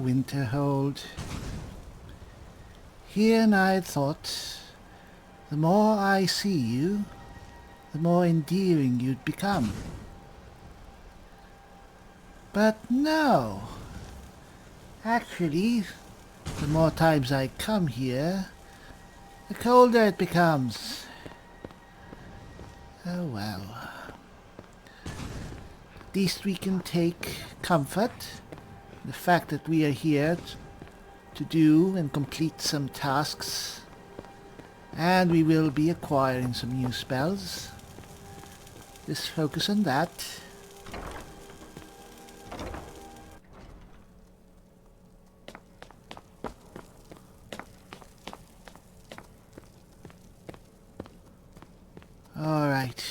Winterhold. Here and I thought, the more I see you, the more endearing you'd become. But no. Actually, the more times I come here, the colder it becomes. Oh well. At least we can take comfort in the fact that we are here to do and complete some tasks. And we will be acquiring some new spells. Just focus on that. Alright.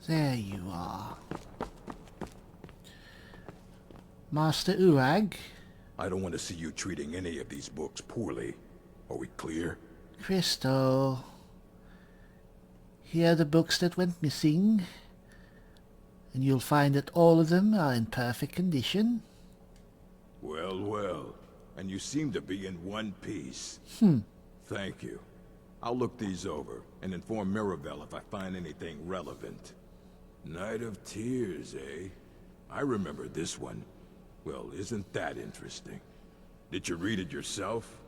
There you are. Master Urag. I don't want to see you treating any of these books poorly. Are we clear? Crystal. Here are the books that went missing. And you'll find that all of them are in perfect condition. Well, well. And you seem to be in one piece. Thank you. I'll look these over and inform Mirabelle if I find anything relevant. Night of Tears, eh? I remember this one. Well, isn't that interesting? Did you read it yourself?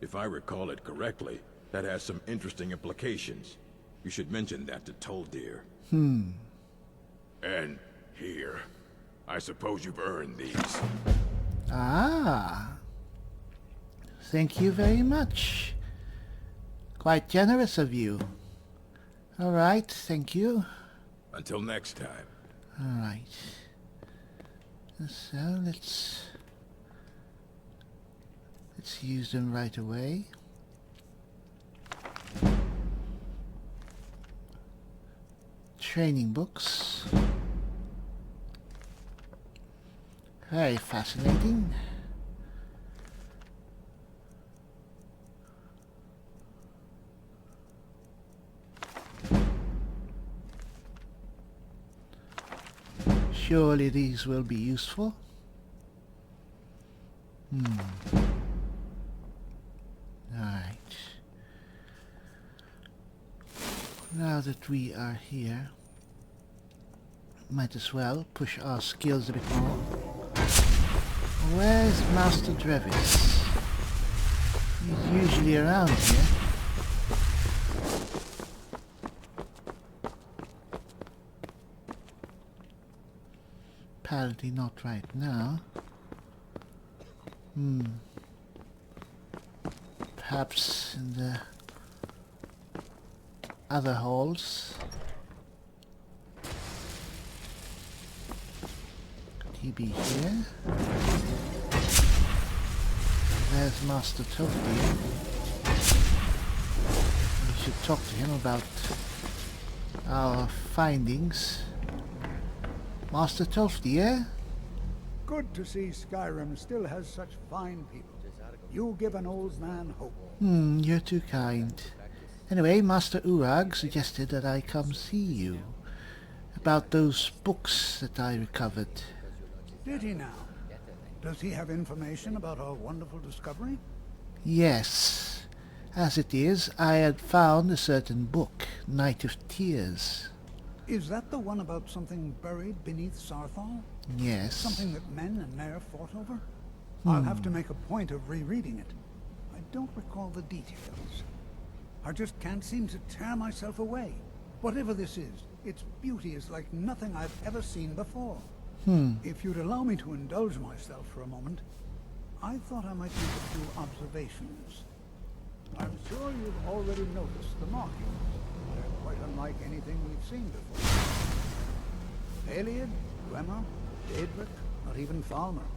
If I recall it correctly, that has some interesting implications. You should mention that to Toldir. And here. I suppose you've earned these. Ah. Thank you very much. Quite generous of you. Alright, thank you. Until next time. Alright. So let's use them right away. Training books. Very fascinating. Surely these will be useful. Alright. Now that we are here, might as well push our skills a bit more. Where's Master Revis? He's usually around here. Apparently not right now. Perhaps in the other halls. Could he be here? There's Master Toldir. We should talk to him about our findings. Master Toldir? Good to see Skyrim still has such fine people. You give an old man hope. You're too kind. Anyway, Master Urag suggested that I come see you about those books that I recovered. Did he now? Does he have information about our wonderful discovery? Yes. As it is, I had found a certain book, Night of Tears. Is that the one about something buried beneath Sarthal? Yes. Something that men and Mare fought over? I'll have to make a point of rereading it. I don't recall the details. I just can't seem to tear myself away. Whatever this is, its beauty is like nothing I've ever seen before. If you'd allow me to indulge myself for a moment, I thought I might make a few observations. I'm sure you've already noticed the markings. They're quite unlike anything we've seen before. Aliad, Dwemer, Daedric, not even Falmer.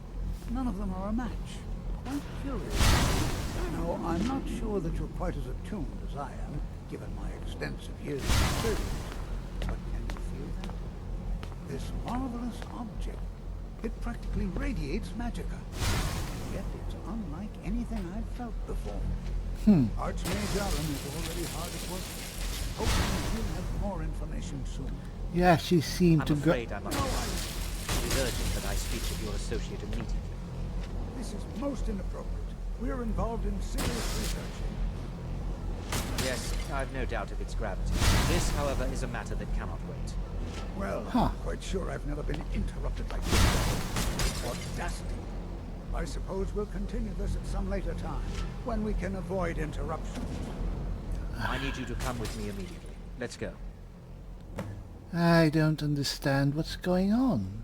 None of them are a match. Quite curious. No, I'm not sure that you're quite as attuned as I am, given my extensive years of experience. But can you feel that? This marvelous object, it practically radiates magicka. Yet it's unlike anything I've felt before. Archmage Alan is already hard at work. Hopefully he'll have more information soon. You actually seem to go... is urgent that I speak with your associate immediately. This is most inappropriate. We're involved in serious research. Yes, I've no doubt of its gravity. This, however, is a matter that cannot wait. Well, I'm quite sure I've never been interrupted like this. Audacity. I suppose we'll continue this at some later time, when we can avoid interruption. I need you to come with me immediately. Let's go. I don't understand what's going on.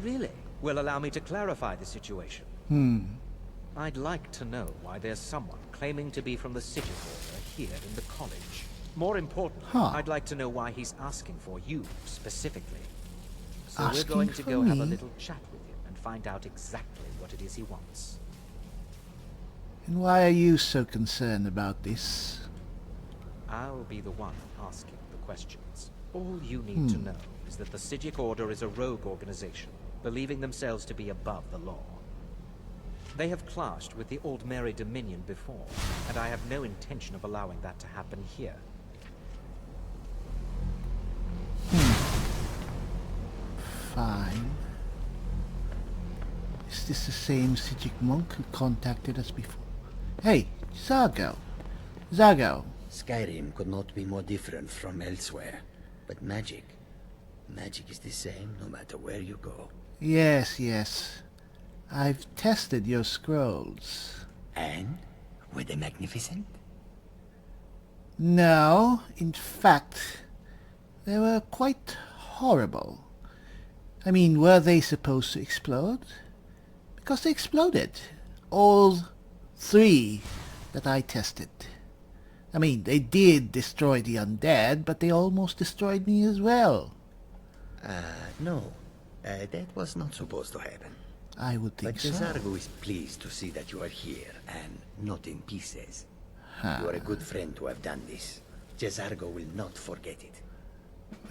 Really? Well, allow me to clarify the situation. I'd like to know why there's someone claiming to be from the Sidique Order here in the college. More importantly, I'd like to know why he's asking for you, specifically. So we're going to go have a little chat with him and find out exactly what it is he wants. And why are you so concerned about this? I'll be the one asking the questions. All you need to know is that the Sidique Order is a rogue organization, believing themselves to be above the law. They have clashed with the Old Mary Dominion before, and I have no intention of allowing that to happen here. Fine. Is this the same Sidique monk who contacted us before? Hey, Zago! Zago! Skyrim could not be more different from elsewhere. But magic is the same no matter where you go. Yes, yes. I've tested your scrolls. And? Were they magnificent? No, in fact, they were quite horrible. I mean, were they supposed to explode? Because they exploded. All 3 that I tested. I mean, they did destroy the undead, but they almost destroyed me as well. No. That was not supposed to happen. I would think But so. Jezargo is pleased to see that you are here, and not in pieces. You are a good friend to have done this. Jezargo will not forget it.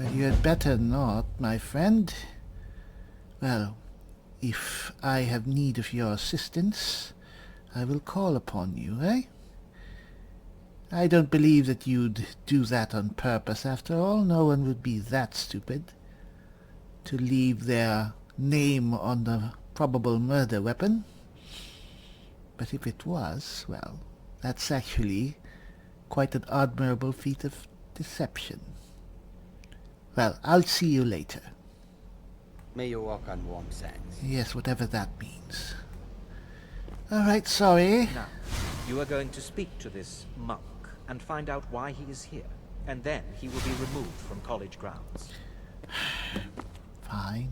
Well, you had better not, my friend. Well, if I have need of your assistance, I will call upon you, eh? I don't believe that you'd do that on purpose, after all. No one would be that stupid to leave their name on the probable murder weapon. But if it was, well, that's actually quite an admirable feat of deception. Well, I'll see you later. May you walk on warm sands. Yes, whatever that means. Alright, sorry. Now, you are going to speak to this monk and find out why he is here, and then he will be removed from college grounds. Fine.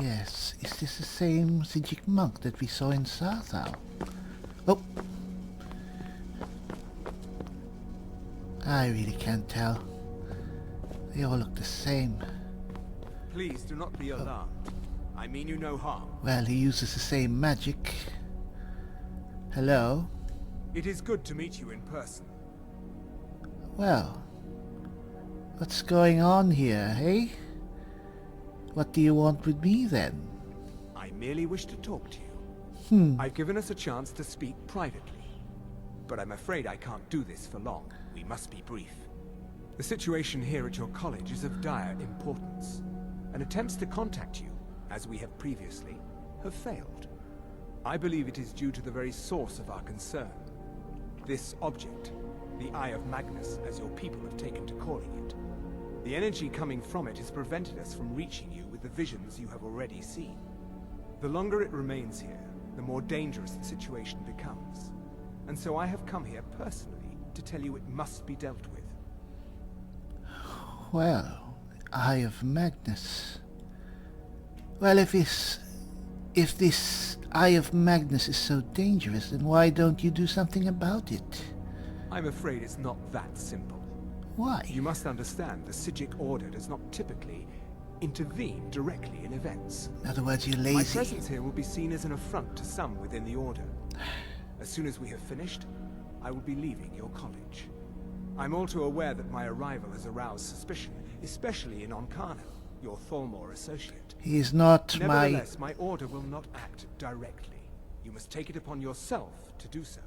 Yes, is this the same Sidique monk that we saw in Sarthau? Oh! I really can't tell. They all look the same. Please do not be alarmed. I mean you no harm. Well, he uses the same magic. Hello? It is good to meet you in person. Well, what's going on here, eh? What do you want with me, then? I merely wish to talk to you. I've given us a chance to speak privately. But I'm afraid I can't do this for long. We must be brief. The situation here at your college is of dire importance, and attempts to contact you, as we have previously, have failed. I believe it is due to the very source of our concern. This object, the Eye of Magnus, as your people have taken to calling it. The energy coming from it has prevented us from reaching you with the visions you have already seen. The longer it remains here, the more dangerous the situation becomes. And so I have come here personally to tell you it must be dealt with. Well, Eye of Magnus. Well, if this Eye of Magnus is so dangerous, then why don't you do something about it? I'm afraid it's not that simple. Why? You must understand the Sidique Order does not typically intervene directly in events. In other words, you're My lazy. presence here will be seen as an affront to some within the Order. As soon as we have finished, I will be leaving your college. I'm all too aware that my arrival has aroused suspicion, especially in Oncano, your Thalmor associate. He is not my... Nevertheless, my order will not act directly. You must take it upon yourself to do so.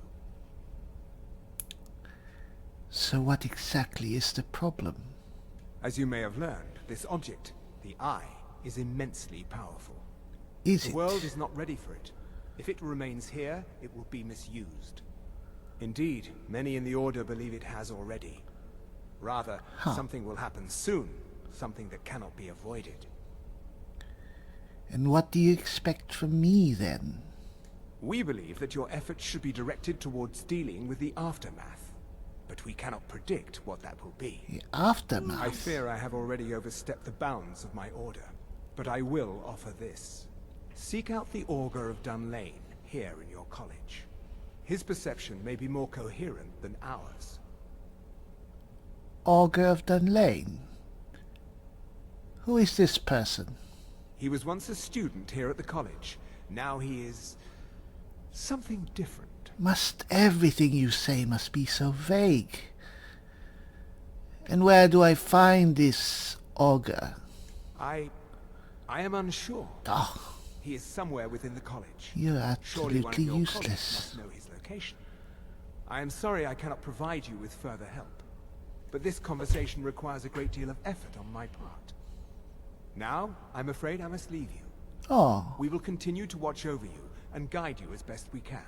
So what exactly is the problem? As you may have learned, this object, the Eye, is immensely powerful. Is The it? world is not ready for it. If it remains here, it will be misused. Indeed, many in the Order believe it has already. Rather, something will happen soon, something that cannot be avoided. And what do you expect from me, then? We believe that your efforts should be directed towards dealing with the aftermath. But we cannot predict what that will be. The aftermath? I fear I have already overstepped the bounds of my order. But I will offer this. Seek out the Augur of Dunlane, here in your college. His perception may be more coherent than ours. Augur of Dunlane? Who is this person? He was once a student here at the college. Now he is something different. Must everything you say must be so vague? And where do I find this Augur? I am unsure. Oh, He is somewhere within the college. you're Surely one of absolutely your colleagues useless. must know his location. I am sorry I cannot provide you with further help, but this conversation requires a great deal of effort on my part. Now, I'm afraid I must leave you. Oh, We will continue to watch over you and guide you as best we can.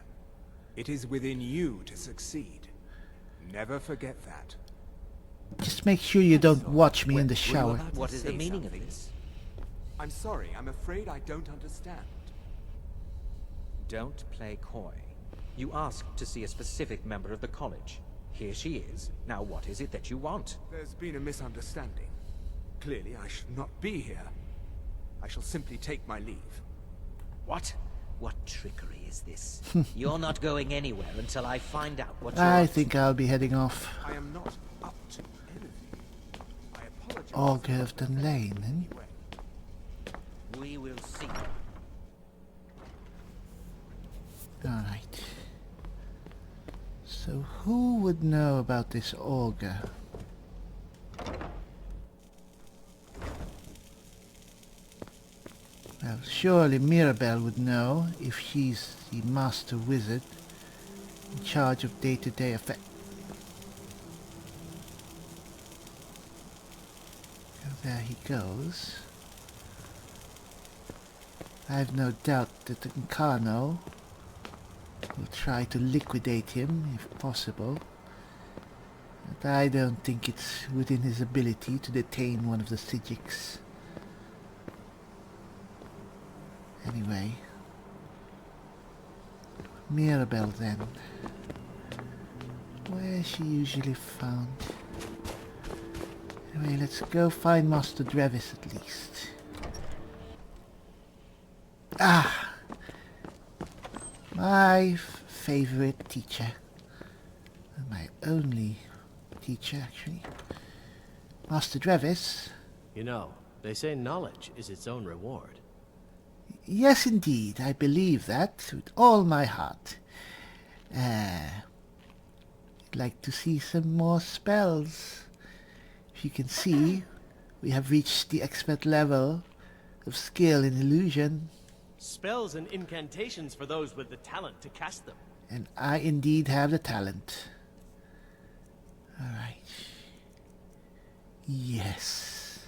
It is within you to succeed. Never forget that. just make sure you don't watch me in the Were you shower. allowed to What is the say meaning of something? This? I'm sorry, I'm afraid I don't understand. Don't play coy. You asked to see a specific member of the college. Here she is. Now what is it that you want? There's been a misunderstanding. Clearly, I should not be here. I shall simply take my leave. What? What trickery is this? You're not going anywhere until I find out what you're I up to. think I'll be heading off. I am not up to anything. I apologize. Augur of Dunlane, then? Anyway. We will see. Alright. So who would know about this Augur? Well, surely Mirabelle would know if she's the master wizard in charge of day-to-day affairs. There he goes. I have no doubt that the Incarno will try to liquidate him if possible. But I don't think it's within his ability to detain one of the Sidiques. Anyway, Mirabelle then. Where is she usually found? Anyway, let's go find Master Revis at least. Ah! My favorite teacher. My only teacher, actually. Master Revis. You know, they say knowledge is its own reward. Yes, indeed, I believe that with all my heart. I'd like to see some more spells. If you can see, we have reached the expert level of skill in illusion. Spells and incantations for those with the talent to cast them. And I indeed have the talent. Alright. Yes.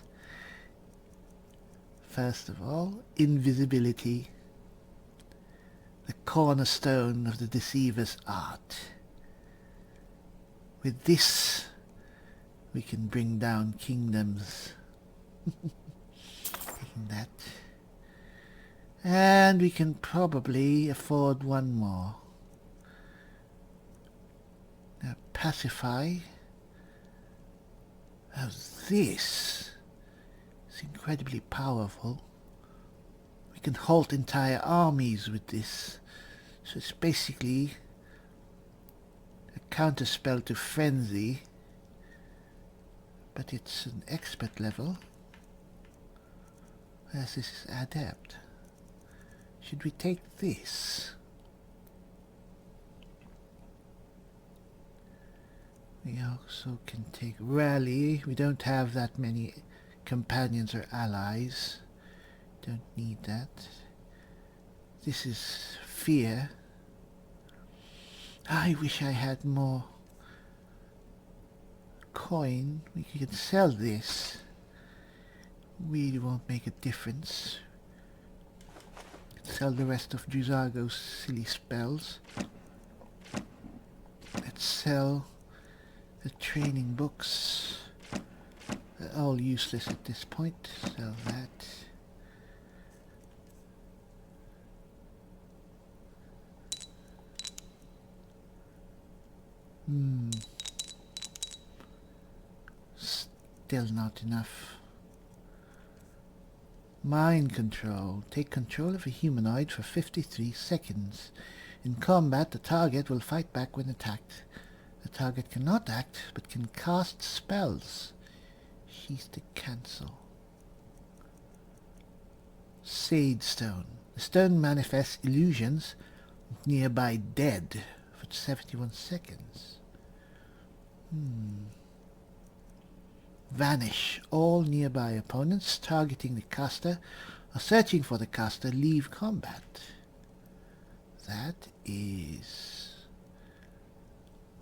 First of all, invisibility. The cornerstone of the Deceiver's art. With this, we can bring down kingdoms. Taking that. And we can probably afford one more. Now, pacify. Now this is incredibly powerful. We can halt entire armies with this. So it's basically a counterspell to frenzy. But it's an expert level. Whereas this is adept. Should we take this? We also can take rally. We don't have that many companions or allies. Don't need that. This is fear. I wish I had more coin. We can sell this. Really won't make a difference. Sell the rest of Druzargo's silly spells. Let's sell the training books. They're all useless at this point. Sell that. Still not enough. Mind control. Take control of a humanoid for 53 seconds. In combat, the target will fight back when attacked. The target cannot act, but can cast spells. Sheath to cancel. Sage Stone. The stone manifests illusions of nearby dead for 71 seconds. Vanish. All nearby opponents targeting the caster or searching for the caster leave combat. That is...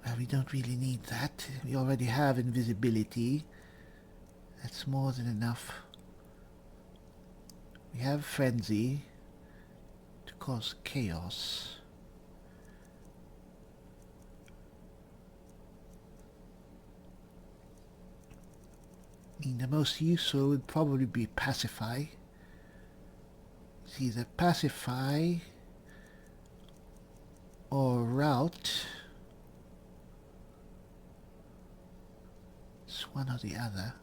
well, we don't really need that. We already have invisibility. That's more than enough. We have frenzy to cause chaos. I mean, the most useful would probably be pacify. It's either pacify or rout. It's one or the other.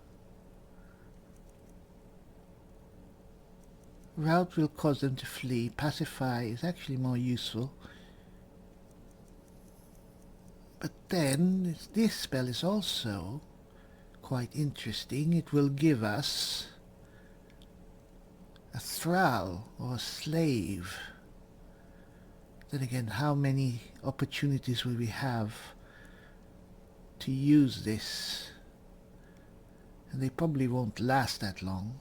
Rout will cause them to flee. Pacify is actually more useful. But then, this spell is also quite interesting. It will give us a thrall or a slave. Then again, how many opportunities will we have to use this? And they probably won't last that long.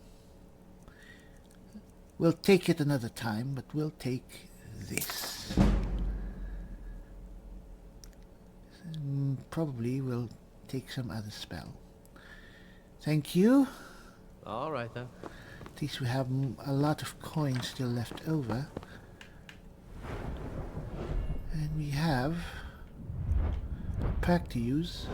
We'll take it another time, but we'll take this. Probably we'll take some other spell. Thank you. All right then. At least we have a lot of coins still left over. And we have a pack to use.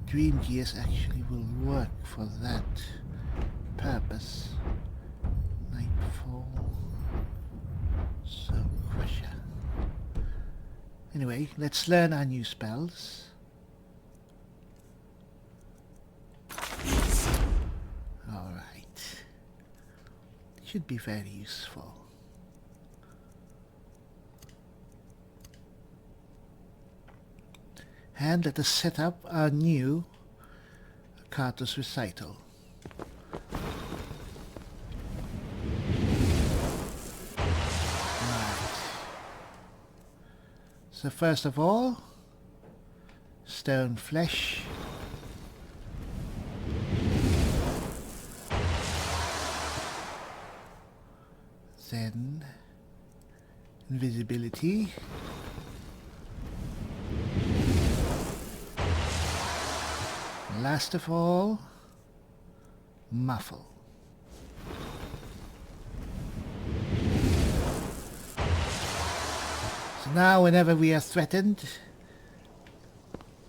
Dream Gears actually will work for that purpose. Nightfall. Soul Crusher. Anyway, let's learn our new spells. Alright. Should be very useful. And let us set up our new Cartus Recital. So first of all, stone flesh. Then invisibility. Last of all, muffle. Now whenever we are threatened,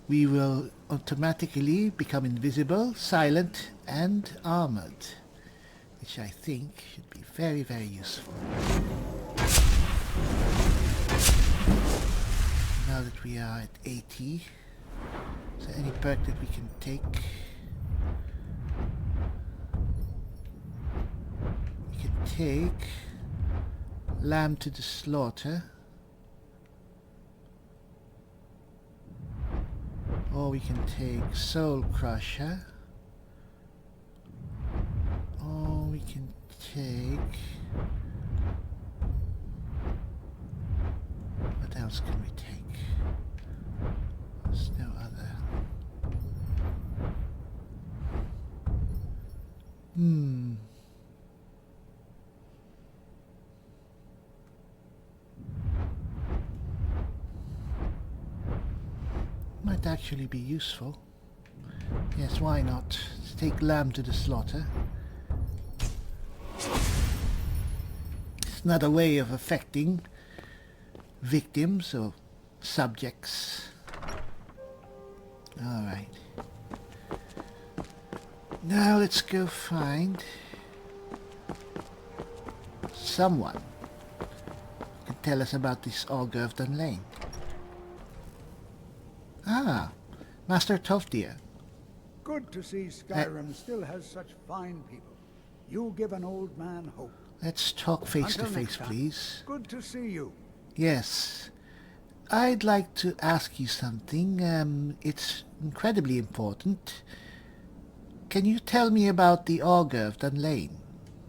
we will automatically become invisible, silent and armored, which I think should be very, very useful. Now that we are at 80, is there any perk that we can take? We can take Lamb to the Slaughter. Or we can take Soul Crusher. Or we can take... what else can we take? There's no other. might actually be useful. Yes, why not? Let's take lamb to the slaughter. It's not a way of affecting victims or subjects. Alright. Now let's go find someone who can tell us about this Augur of Dunlane. Ah, Master Toftir. Good to see Skyrim still has such fine people. You give an old man hope. Let's talk face to Until next face, time. please. Good to see you. Yes. I'd like to ask you something. It's incredibly important. Can you tell me about the Augur of Dunlane?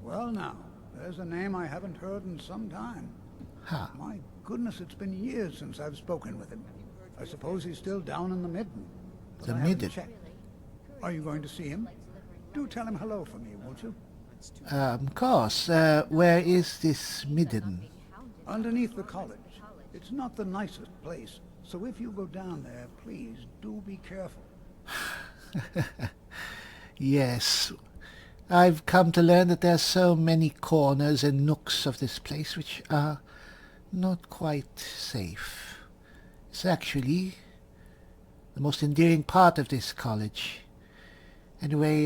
Well now, there's a name I haven't heard in some time. Huh. My goodness, it's been years since I've spoken with him. I suppose he's still down in the Midden. But The I haven't Midden? checked. Are you going to see him? Do tell him hello for me, won't you? Of course. Where is this Midden? Underneath the college. It's not the nicest place, so if you go down there, please do be careful. Yes. I've come to learn that there are so many corners and nooks of this place which are not quite safe. It's actually the most endearing part of this college. Anyway,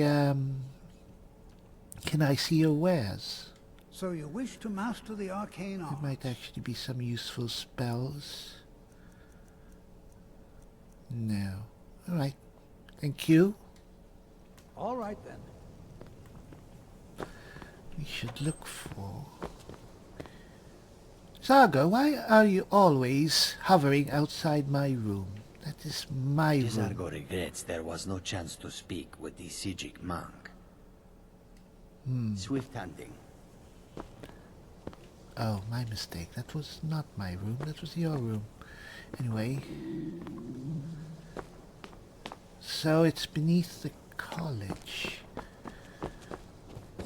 can I see your wares? So you wish to master the arcane There art? might actually be some useful spells. No. Alright. Thank you. All right then. We should look for... Zargo, why are you always hovering outside my room? That is my room. Zargo regrets there was no chance to speak with the Sidique monk. Swift hunting. Oh, my mistake. That was not my room. That was your room. Anyway. So it's beneath the college.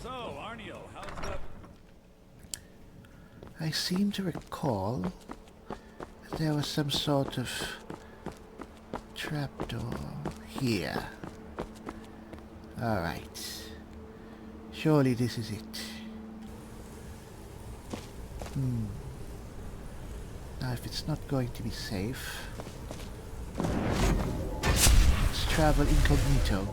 So, Arniel, how's the... I seem to recall that there was some sort of trapdoor here. Alright. Surely this is it. Now if it's not going to be safe, let's travel incognito.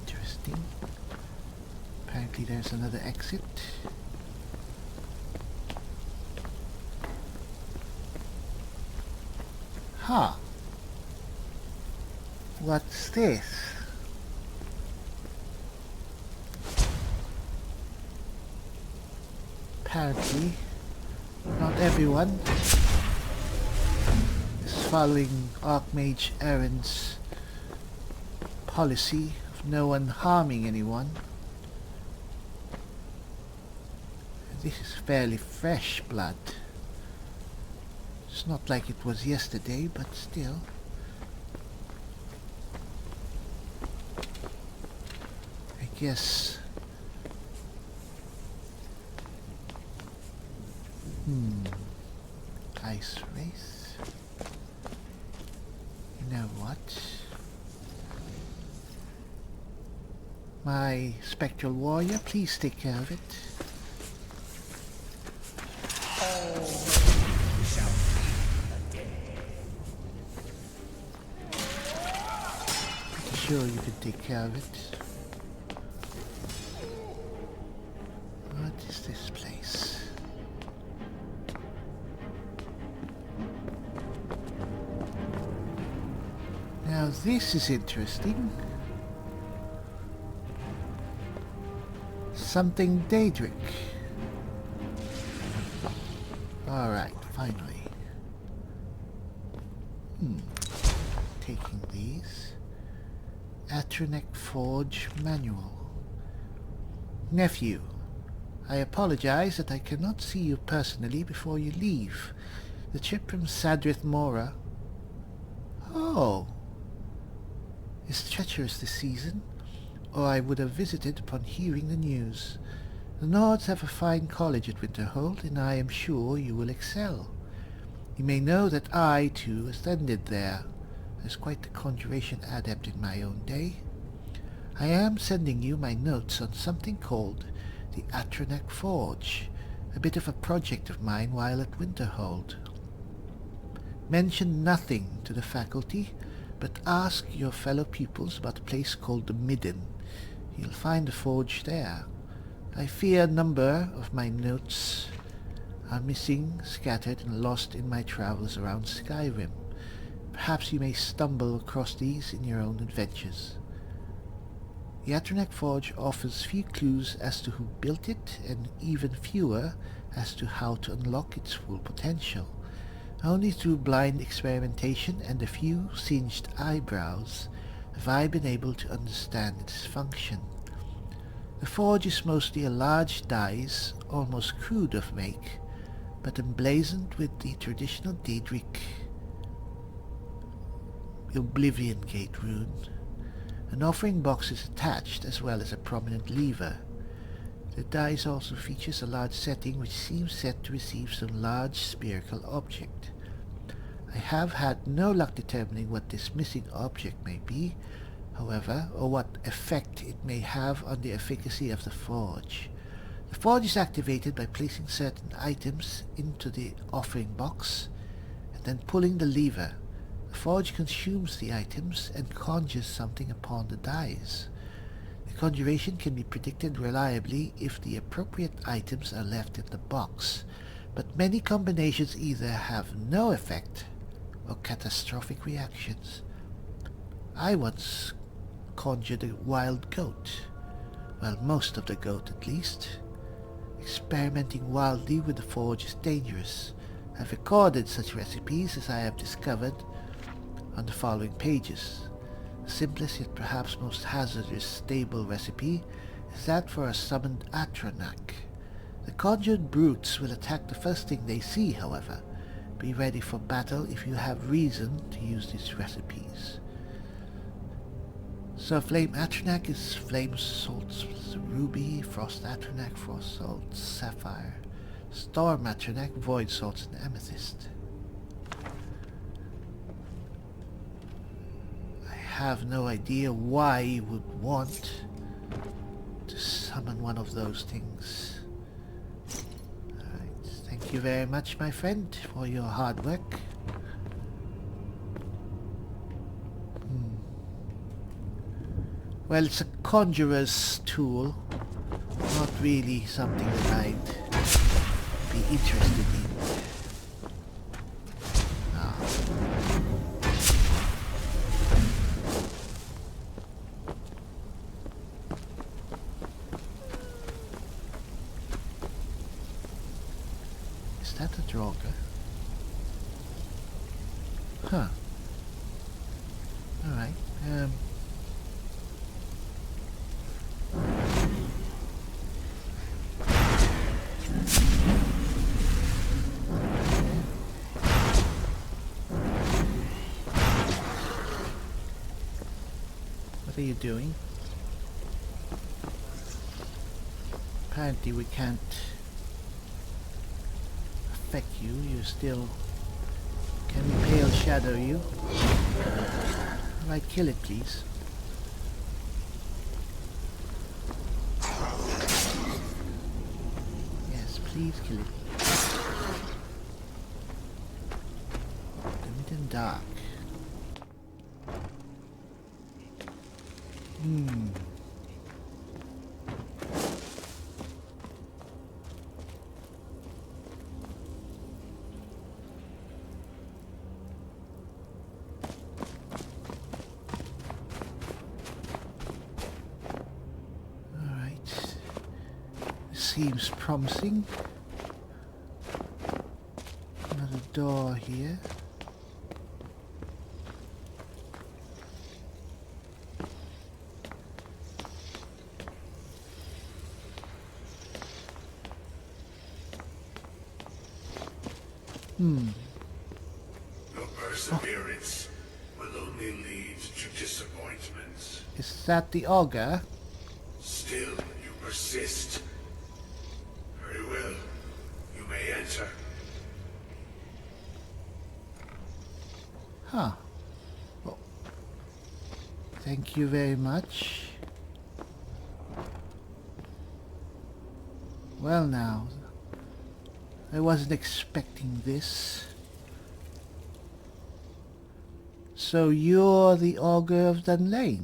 Interesting. Apparently there's another exit. Huh. What's this? Apparently, not everyone is following Archmage Aaron's policy of no one harming anyone. This is fairly fresh blood. It's not like it was yesterday, but still. I guess... Ice Wraith? You know what? My Spectral Warrior, please take care of it. Sure you can take care of it. What is this place? Now this is interesting. Something Daedric. Alright, finally. Taking these. Atronach Forge Manual. Nephew, I apologize that I cannot see you personally before you leave. The trip from Sadrith Mora. Oh. Is treacherous this season. or I would have visited upon hearing the news. The Nords have a fine college at Winterhold, and I am sure you will excel. You may know that I, too, ascended there, as quite the conjuration adept in my own day. I am sending you my notes on something called the Atronach Forge, a bit of a project of mine while at Winterhold. Mention nothing to the faculty, but ask your fellow pupils about a place called the Midden. You'll find the forge there. I fear a number of my notes are missing, scattered, and lost in my travels around Skyrim. Perhaps you may stumble across these in your own adventures. The Atronach Forge offers few clues as to who built it, and even fewer as to how to unlock its full potential. Only through blind experimentation and a few singed eyebrows have I been able to understand its function. The forge is mostly a large dais, almost crude of make, but emblazoned with the traditional Daedric Oblivion Gate rune. An offering box is attached, as well as a prominent lever. The dais also features a large setting which seems set to receive some large spherical object. I have had no luck determining what this missing object may be, however, or what effect it may have on the efficacy of the forge. The forge is activated by placing certain items into the offering box and then pulling the lever. The forge consumes the items and conjures something upon the dais. The conjuration can be predicted reliably if the appropriate items are left in the box, but many combinations either have no effect or catastrophic reactions. I once conjured a wild goat, well, most of the goat at least. Experimenting wildly with the forge is dangerous. I've recorded such recipes as I have discovered on the following pages. The simplest yet perhaps most hazardous stable recipe is that for a summoned Atronach. The conjured brutes will attack the first thing they see, however. Be ready for battle if you have reason to use these recipes. So Flame Atronach is Flame Salts Ruby, Frost Atronach, Frost Salts Sapphire, Storm Atronach, Void Salts and Amethyst. I have no idea why you would want to summon one of those things. Alright, thank you very much, my friend, for your hard work. Well, it's a conjurer's tool, not really something that I'd be interested in. Is that a Drogo? Huh. Alright, what are you doing? Apparently we can't affect you. You still can we pale shadow you? Alright, kill it please. Yes, please kill it. The Midden Dark. Seems promising. Another door here. Your perseverance will only lead to disappointments. Is that the auger? Still, you persist. Very well. You may enter. Huh. Well, thank you very much. Well now, I wasn't expecting this. So you're the Augur of Dunmer?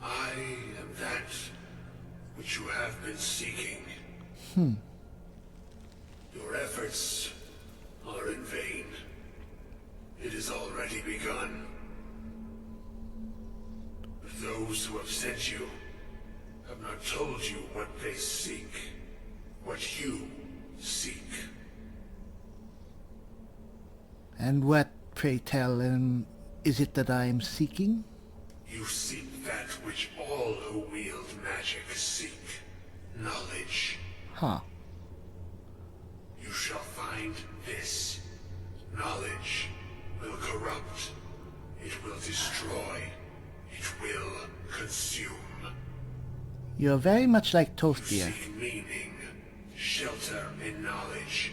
I am that which you have been seeking. Your efforts are in vain. It has already begun. But those who have sent you have not told you what they seek. What you seek. And what, pray tell, is it that I am seeking? You seek that which all who wield magic seek. Knowledge. Huh. You shall find this. Knowledge will corrupt. It will destroy. It will consume. You're very much like You Toastia. seek meaning, shelter in knowledge.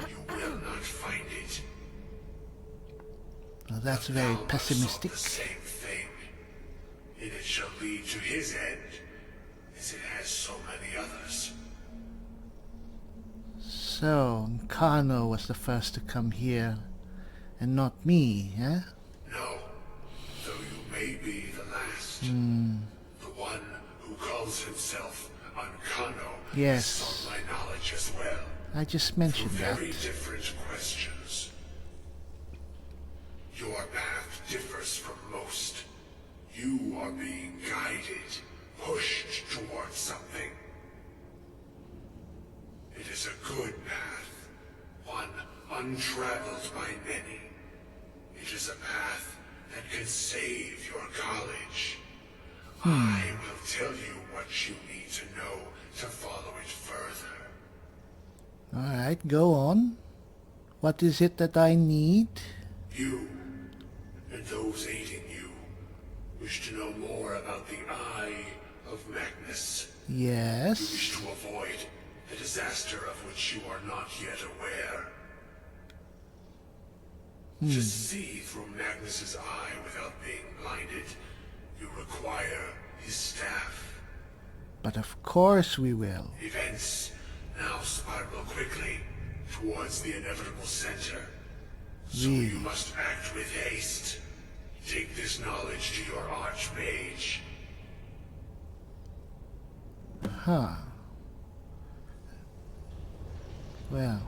You will not find it. Well, that's very Thou must pessimistic. solve the same thing, and it shall lead to his end, as it has so many others. So, Kano was the first to come here, and not me, eh? No, though you may be the last. The one who calls himself Ankano Yes. sought my knowledge as well. I just mentioned Through that. very different questions. Your path differs from most. You are being guided, pushed towards something. It is a good path, one untraveled by many. It is a path that can save your college. I will tell you what you need to know to follow it further. Alright, go on. What is it that I need? You, and those aiding you, wish to know more about the Eye of Magnus. You Yes. wish to avoid the disaster of which you are not yet aware. To see through Magnus's eye without being blinded, you require his staff. But of course we will. Events now spiral quickly towards the inevitable center. So Really? you must act with haste. Take this knowledge to your archmage. Huh. Well.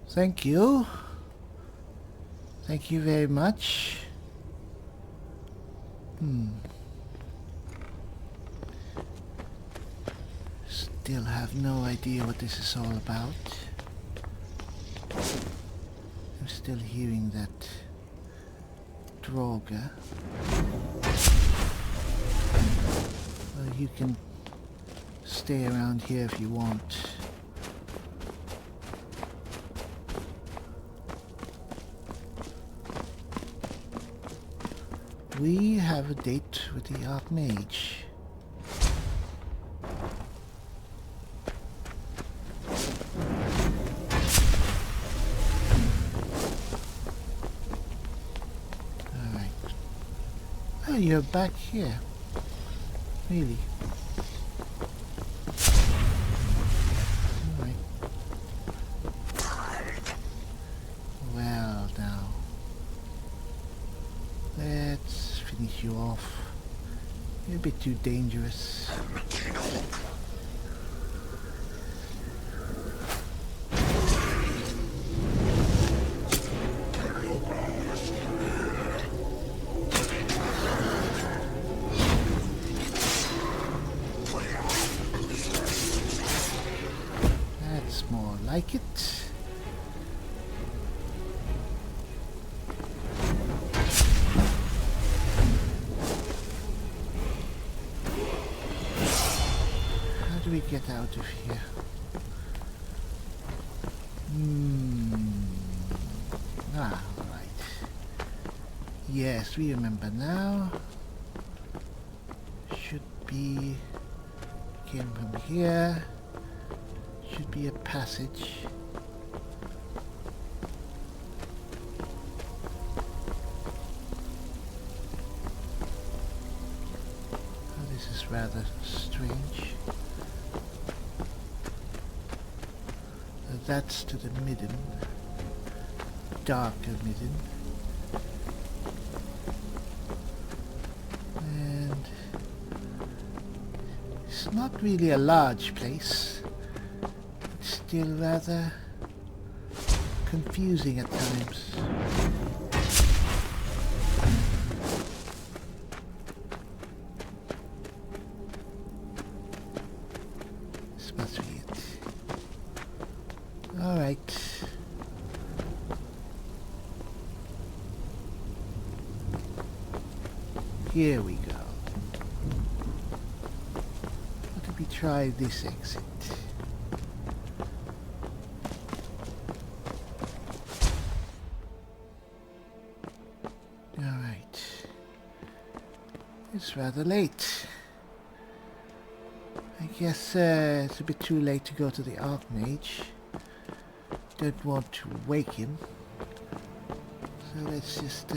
Thank you. Thank you very much. Still have no idea what this is all about. I'm still hearing that Drogo. Well, you can stay around here if you want. We have a date with the Archmage. Alright. Oh, you're back here. Really? Alright. Well, now. Let's finish you off. You're a bit too dangerous. That's more like it. How do we get out of here? Ah, right. Yes, we remember now. be... Came from here. Should be a passage. Oh, this is rather strange. That's to the midden. Darker midden. And it's not really a large place. It's still rather confusing at times. This must be it. Alright. Here we go. What if we try this exit? Alright. It's rather late. I guess it's a bit too late to go to the Archmage. Don't want to wake him. So let's just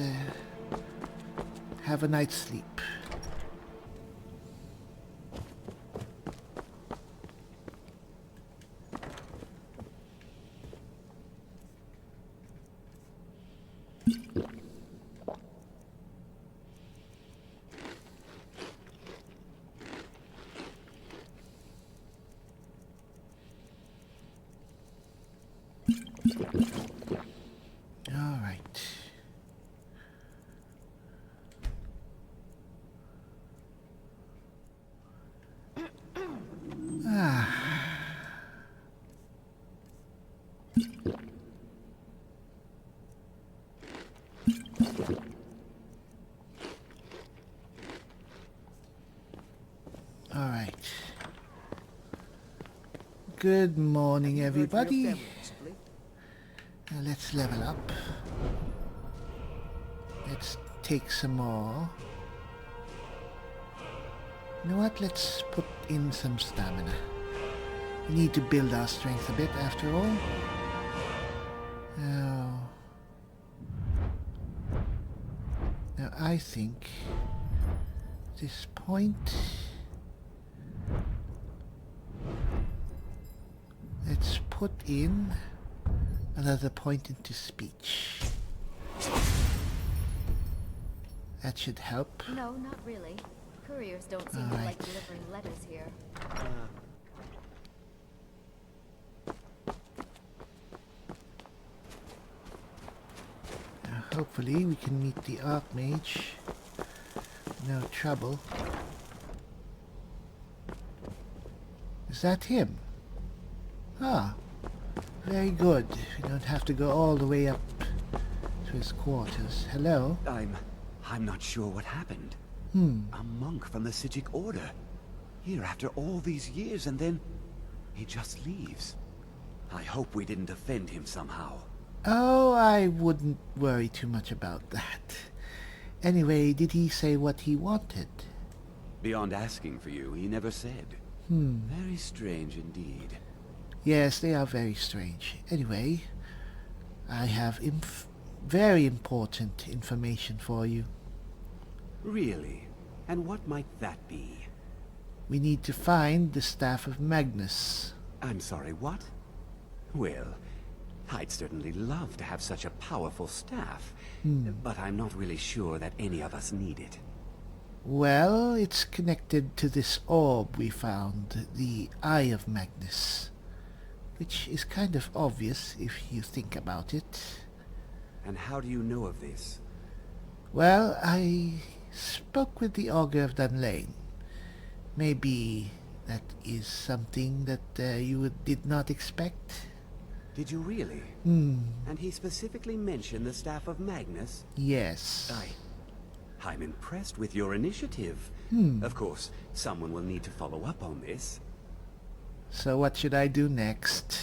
have a night's sleep. All right. All right. Good morning, everybody. Now let's level up. Let's take some more. You know what? Let's put in some stamina. We need to build our strength a bit after all. Now I think this point... Let's put in another point into speech. That should help. No, not really. Couriers don't seem to like delivering letters here. Now, hopefully we can meet the Archmage. No trouble. Is that him? Ah, very good. We don't have to go all the way up to his quarters. Hello? I'm not sure what happened. A monk from the Sidique order. Here after all these years and then he just leaves. I hope we didn't offend him somehow. Oh, I wouldn't worry too much about that. Anyway, did he say what he wanted? Beyond asking for you, he never said. Very strange indeed. Yes, they are very strange. Anyway, I have very important information for you. Really? And what might that be? We need to find the Staff of Magnus. I'm sorry, what? Well, I'd certainly love to have such a powerful staff, but I'm not really sure that any of us need it. Well, it's connected to this orb we found, the Eye of Magnus. Which is kind of obvious if you think about it. And how do you know of this? Well, I spoke with the Augur of Dunmer. Maybe that is something that you did not expect? Did you really? And he specifically mentioned the Staff of Magnus? Yes. I'm impressed with your initiative. Of course, someone will need to follow up on this. So what should I do next?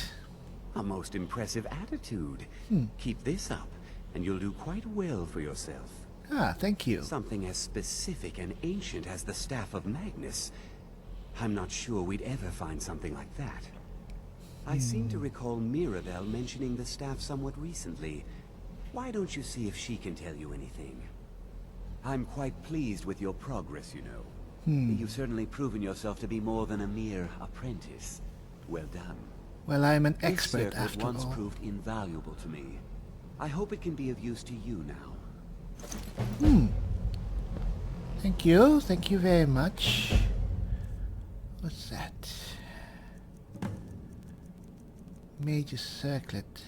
A most impressive attitude. Keep this up, and you'll do quite well for yourself. Ah, thank you. Something as specific and ancient as the Staff of Magnus. I'm not sure we'd ever find something like that. I seem to recall Mirabelle mentioning the staff somewhat recently. Why don't you see if she can tell you anything? I'm quite pleased with your progress, you know. You've certainly proven yourself to be more than a mere apprentice. Well done. Well, I'm an This expert circuit after once all. proved invaluable to me. I hope it can be of use to you now. Thank you. Thank you very much. What's that? Major circlet.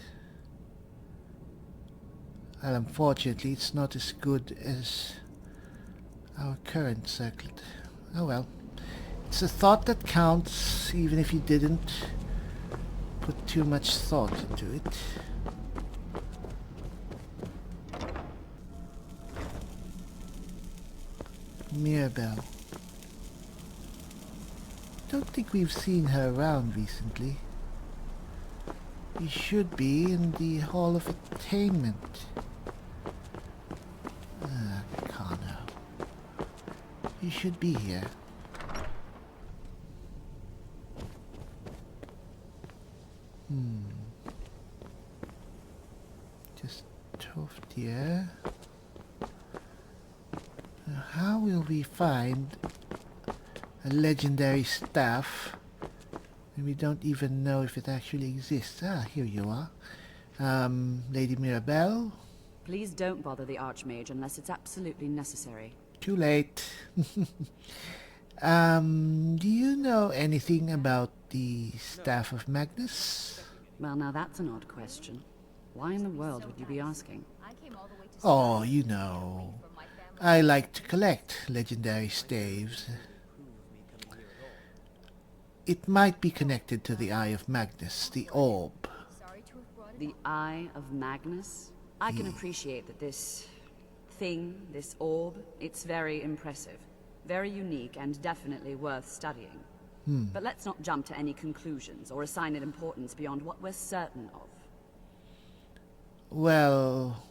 Well, unfortunately, it's not as good as our current circlet. Oh well. It's a thought that counts, even if you didn't put too much thought into it. Mirabelle. Don't think we've seen her around recently. We should be in the Hall of Attainment. Ah, Connor. You should be here. Just toughed here. Now, how will we find a legendary staff when we don't even know if it actually exists? Ah, here you are. Lady Mirabelle. Please don't bother the Archmage unless it's absolutely necessary. Too late. Do you know anything about the Staff of Magnus? Well, now that's an odd question. Why in the world would you be asking? Oh, you know. I like to collect legendary staves. It might be connected to the Eye of Magnus, the orb. The Eye of Magnus? I can appreciate that this thing, this orb, it's very impressive. Very unique and definitely worth studying. But let's not jump to any conclusions or assign it importance beyond what we're certain of. Well,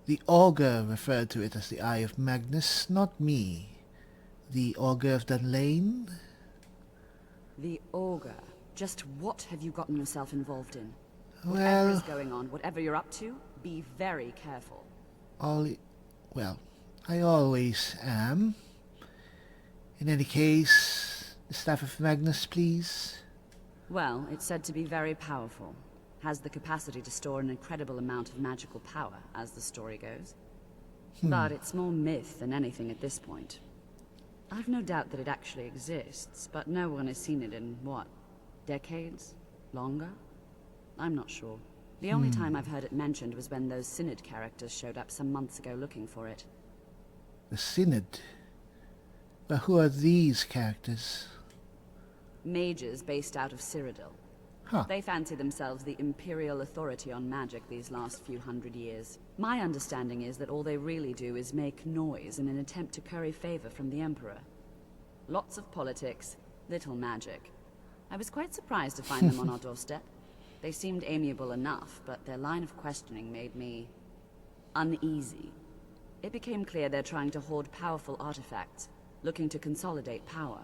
the Augur referred to it as the Eye of Magnus, not me. The Augur of Dunlane? The Augur. Just what have you gotten yourself involved in? Well, Whatever is going on, whatever you're up to, be very careful. I always am. In any case, the Staff of Magnus, please. Well, it's said to be very powerful. Has the capacity to store an incredible amount of magical power, as the story goes. But it's more myth than anything at this point. I've no doubt that it actually exists, but no one has seen it in, what, decades? Longer? I'm not sure. The only time I've heard it mentioned was when those Synod characters showed up some months ago looking for it. The Synod? But who are these characters? Mages based out of Cyrodiil. Huh. They fancy themselves the imperial authority on magic these last few hundred years. My understanding is that all they really do is make noise in an attempt to curry favor from the Emperor. Lots of politics, little magic. I was quite surprised to find them on our doorstep. They seemed amiable enough, but their line of questioning made me uneasy. It became clear they're trying to hoard powerful artifacts, looking to consolidate power.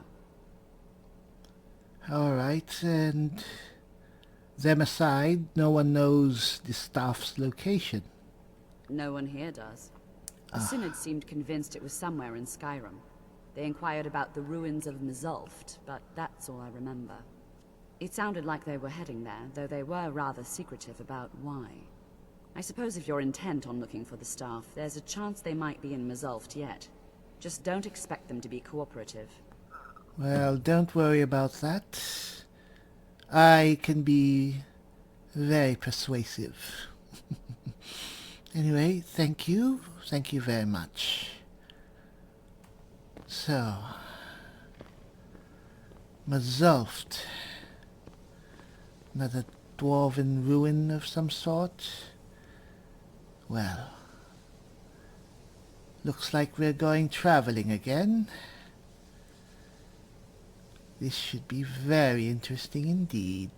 Alright, and them aside, no one knows the staff's location. No one here does. The Synod seemed convinced it was somewhere in Skyrim. They inquired about the ruins of Mzulft, but that's all I remember. It sounded like they were heading there, though they were rather secretive about why. I suppose if you're intent on looking for the staff, there's a chance they might be in Mzulft yet. Just don't expect them to be cooperative. Well, don't worry about that. I can be very persuasive. Anyway, thank you. Thank you very much. So, Mzulft. Another dwarven ruin of some sort. Well, looks like we're going traveling again. This should be very interesting indeed.